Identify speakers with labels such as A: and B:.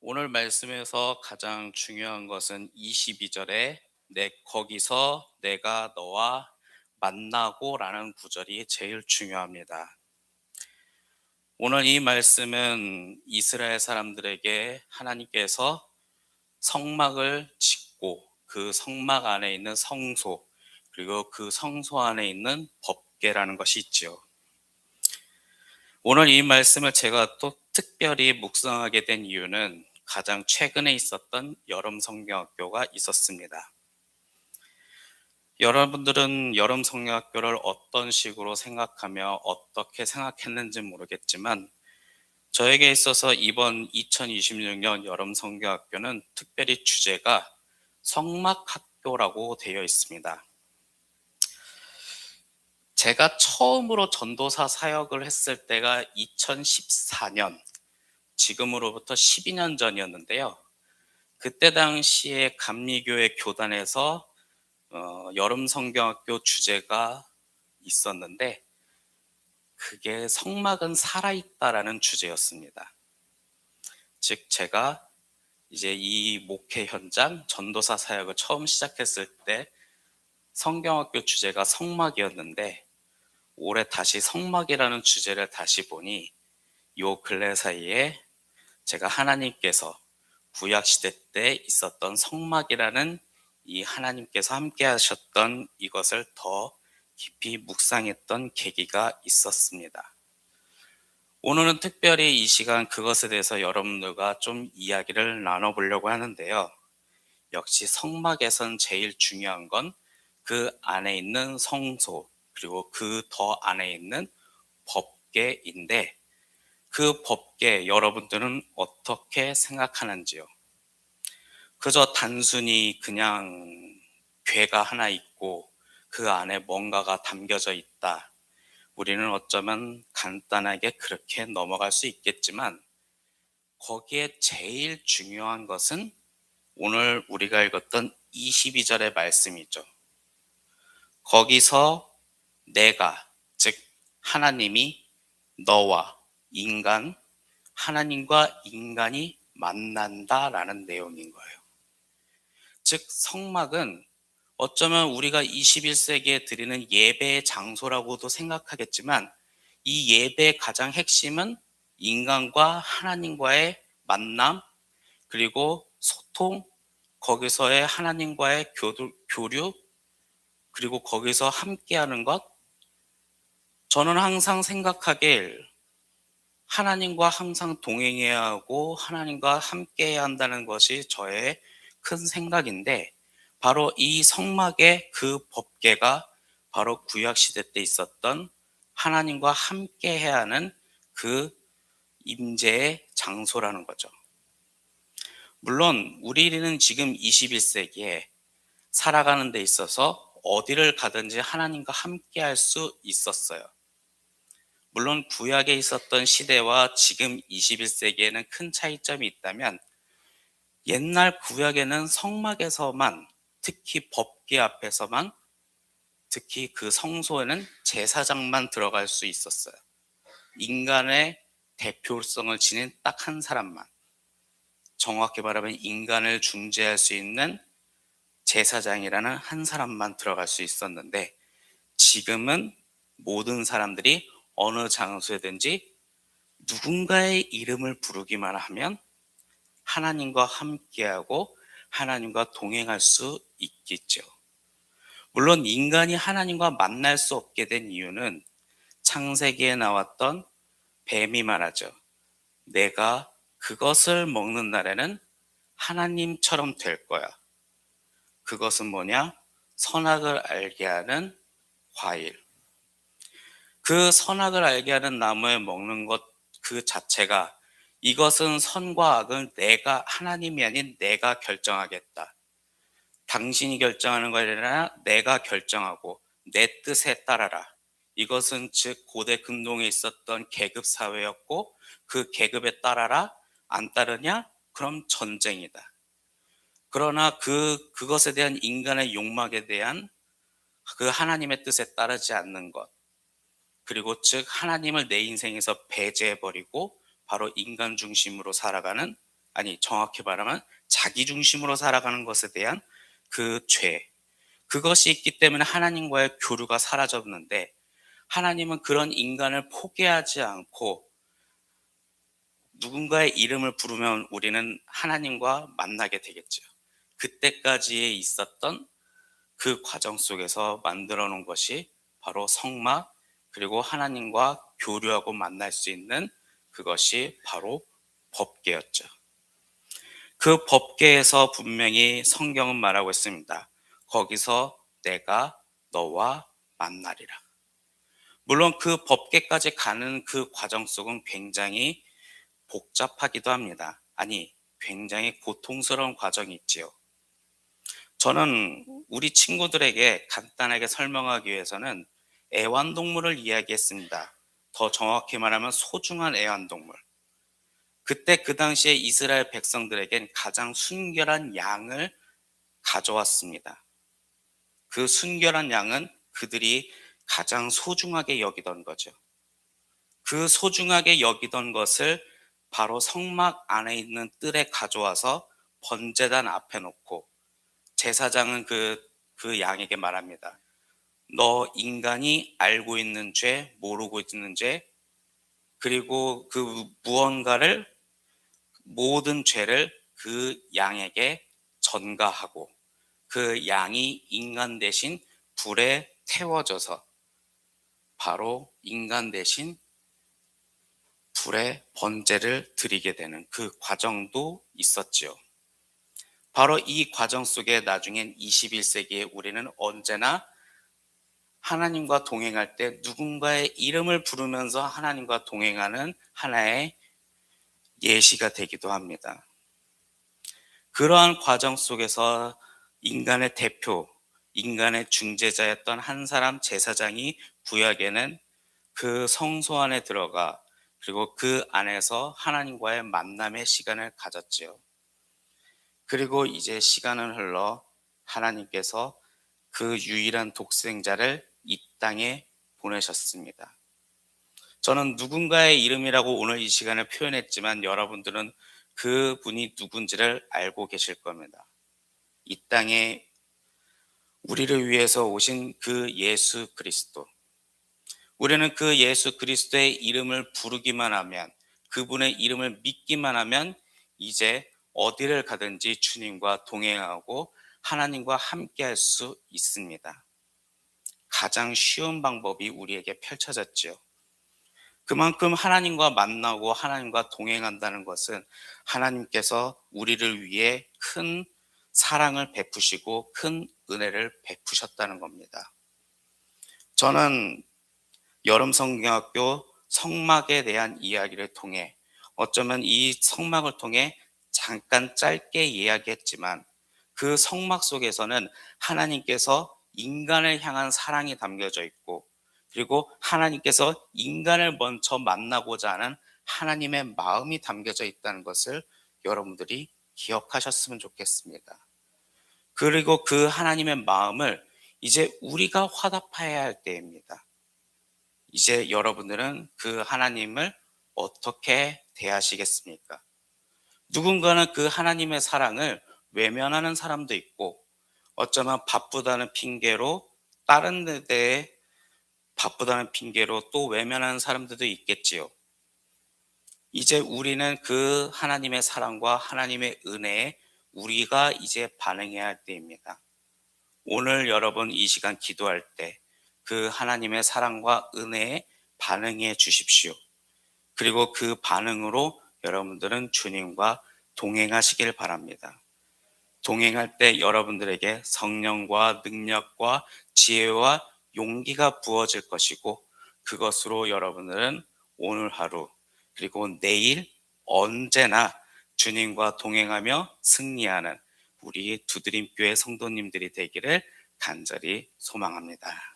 A: 오늘 말씀에서 가장 중요한 것은 22절에 거기서 내가 너와 만나고라는 구절이 제일 중요합니다. 오늘 이 말씀은 이스라엘 사람들에게 하나님께서 성막을 짓고 그 성막 안에 있는 성소, 그리고 그 성소 안에 있는 법궤라는 것이 있지요. 오늘 이 말씀을 제가 또 특별히 묵상하게 된 이유는 가장 최근에 있었던 여름 성경학교가 있었습니다. 여러분들은 여름 성경학교를 어떤 식으로 생각하며 어떻게 생각했는지 모르겠지만, 저에게 있어서 이번 2026년 여름 성경학교는 특별히 주제가 성막학교라고 되어 있습니다. 제가 처음으로 전도사 사역을 했을 때가 2014년, 지금으로부터 12년 전이었는데요. 그때 당시에 감리교회 교단에서 여름 성경학교 주제가 있었는데, 그게 성막은 살아있다라는 주제였습니다. 즉 제가 이제 이 목회 현장 전도사 사역을 처음 시작했을 때 성경학교 주제가 성막이었는데, 올해 다시 성막이라는 주제를 다시 보니 요 근래 사이에 제가 하나님께서 구약 시대 때 있었던 성막이라는 이 하나님께서 함께 하셨던 이것을 더 깊이 묵상했던 계기가 있었습니다. 오늘은 특별히 이 시간 그것에 대해서 여러분들과 좀 이야기를 나눠보려고 하는데요. 역시 성막에선 제일 중요한 건 그 안에 있는 성소, 그리고 그 더 안에 있는 법궤인데, 그 법궤 여러분들은 어떻게 생각하는지요? 그저 단순히 그냥 궤가 하나 있고 그 안에 뭔가가 담겨져 있다, 우리는 어쩌면 간단하게 그렇게 넘어갈 수 있겠지만, 거기에 제일 중요한 것은 오늘 우리가 읽었던 22절의 말씀이죠. 거기서 내가, 즉 하나님이 너와 인간, 하나님과 인간이 만난다라는 내용인 거예요. 즉 성막은 어쩌면 우리가 21세기에 드리는 예배의 장소라고도 생각하겠지만, 이 예배의 가장 핵심은 인간과 하나님과의 만남, 그리고 소통, 거기서의 하나님과의 교류, 그리고 거기서 함께하는 것. 저는 항상 생각하길, 하나님과 항상 동행해야 하고 하나님과 함께해야 한다는 것이 저의 큰 생각인데, 바로 이 성막의 그 법궤가 바로 구약 시대 때 있었던 하나님과 함께해야 하는 그 임재의 장소라는 거죠. 물론 우리는 지금 21세기에 살아가는 데 있어서 어디를 가든지 하나님과 함께할 수 있었어요. 물론 구약에 있었던 시대와 지금 21세기에는 큰 차이점이 있다면, 옛날 구약에는 성막에서만, 특히 법궤 앞에서만, 특히 그 성소에는 제사장만 들어갈 수 있었어요. 인간의 대표성을 지닌 딱 한 사람만, 정확히 말하면 인간을 중재할 수 있는 제사장이라는 한 사람만 들어갈 수 있었는데, 지금은 모든 사람들이 어느 장소에든지 누군가의 이름을 부르기만 하면 하나님과 함께하고 하나님과 동행할 수 있겠죠. 물론 인간이 하나님과 만날 수 없게 된 이유는 창세기에 나왔던 뱀이 말하죠. 내가 그것을 먹는 날에는 하나님처럼 될 거야. 그것은 뭐냐? 선악을 알게 하는 과일. 그 선악을 알게 하는 나무에 먹는 것 그 자체가, 이것은 선과 악을 내가, 하나님이 아닌 내가 결정하겠다. 당신이 결정하는 것이 아니라 내가 결정하고 내 뜻에 따라라. 이것은 즉 고대 근동에 있었던 계급 사회였고, 그 계급에 따라라. 안 따르냐? 그럼 전쟁이다. 그러나 그것에 대한 인간의 욕망에 대한 그 하나님의 뜻에 따르지 않는 것, 그리고 즉 하나님을 내 인생에서 배제해버리고 바로 인간 중심으로 살아가는 아니, 정확히 말하면 자기 중심으로 살아가는 것에 대한 그 죄, 그것이 있기 때문에 하나님과의 교류가 사라졌는데, 하나님은 그런 인간을 포기하지 않고 누군가의 이름을 부르면 우리는 하나님과 만나게 되겠죠. 그때까지에 있었던 그 과정 속에서 만들어 놓은 것이 바로 성막, 그리고 하나님과 교류하고 만날 수 있는 그것이 바로 법궤였죠. 그 법궤에서 분명히 성경은 말하고 있습니다. 거기서 내가 너와 만나리라. 물론 그 법궤까지 가는 그 과정 속은 굉장히 복잡하기도 합니다. 아니, 굉장히 고통스러운 과정이 있지요. 저는 우리 친구들에게 간단하게 설명하기 위해서는 애완동물을 이야기했습니다. 더 정확히 말하면 소중한 애완동물. 그때 그 당시에 이스라엘 백성들에겐 가장 순결한 양을 가져왔습니다. 그 순결한 양은 그들이 가장 소중하게 여기던 거죠. 그 소중하게 여기던 것을 바로 성막 안에 있는 뜰에 가져와서 번제단 앞에 놓고 제사장은 그 양에게 말합니다. 너 인간이 알고 있는 죄, 모르고 있는 죄, 그리고 그 무언가를, 모든 죄를 그 양에게 전가하고 그 양이 인간 대신 불에 태워져서 바로 인간 대신 불에 번제를 드리게 되는 그 과정도 있었지요. 바로 이 과정 속에 나중엔 21세기에 우리는 언제나 하나님과 동행할 때 누군가의 이름을 부르면서 하나님과 동행하는 하나의 예시가 되기도 합니다. 그러한 과정 속에서 인간의 대표, 인간의 중재자였던 한 사람 제사장이 구약에는 그 성소 안에 들어가 그리고 그 안에서 하나님과의 만남의 시간을 가졌지요. 그리고 이제 시간은 흘러 하나님께서 그 유일한 독생자를 이 땅에 보내셨습니다. 저는 누군가의 이름이라고 오늘 이 시간을 표현했지만 여러분들은 그 분이 누군지를 알고 계실 겁니다. 이 땅에 우리를 위해서 오신 그 예수 그리스도. 우리는 그 예수 그리스도의 이름을 부르기만 하면, 그분의 이름을 믿기만 하면 이제 어디를 가든지 주님과 동행하고 하나님과 함께 할 수 있습니다. 가장 쉬운 방법이 우리에게 펼쳐졌지요. 그만큼 하나님과 만나고 하나님과 동행한다는 것은 하나님께서 우리를 위해 큰 사랑을 베푸시고 큰 은혜를 베푸셨다는 겁니다. 저는 여름 성경학교 성막에 대한 이야기를 통해 어쩌면 이 성막을 통해 잠깐 짧게 이야기했지만 그 성막 속에서는 하나님께서 인간을 향한 사랑이 담겨져 있고 그리고 하나님께서 인간을 먼저 만나고자 하는 하나님의 마음이 담겨져 있다는 것을 여러분들이 기억하셨으면 좋겠습니다. 그리고 그 하나님의 마음을 이제 우리가 화답해야 할 때입니다. 이제 여러분들은 그 하나님을 어떻게 대하시겠습니까? 누군가는 그 하나님의 사랑을 외면하는 사람도 있고 어쩌면 바쁘다는 핑계로 다른 데에 바쁘다는 핑계로 또 외면하는 사람들도 있겠지요. 이제 우리는 그 하나님의 사랑과 하나님의 은혜에 우리가 이제 반응해야 할 때입니다. 오늘 여러분 이 시간 기도할 때 그 하나님의 사랑과 은혜에 반응해 주십시오. 그리고 그 반응으로 여러분들은 주님과 동행하시길 바랍니다. 동행할 때 여러분들에게 성령과 능력과 지혜와 용기가 부어질 것이고 그것으로 여러분들은 오늘 하루 그리고 내일 언제나 주님과 동행하며 승리하는 우리 두드림교회 성도님들이 되기를 간절히 소망합니다.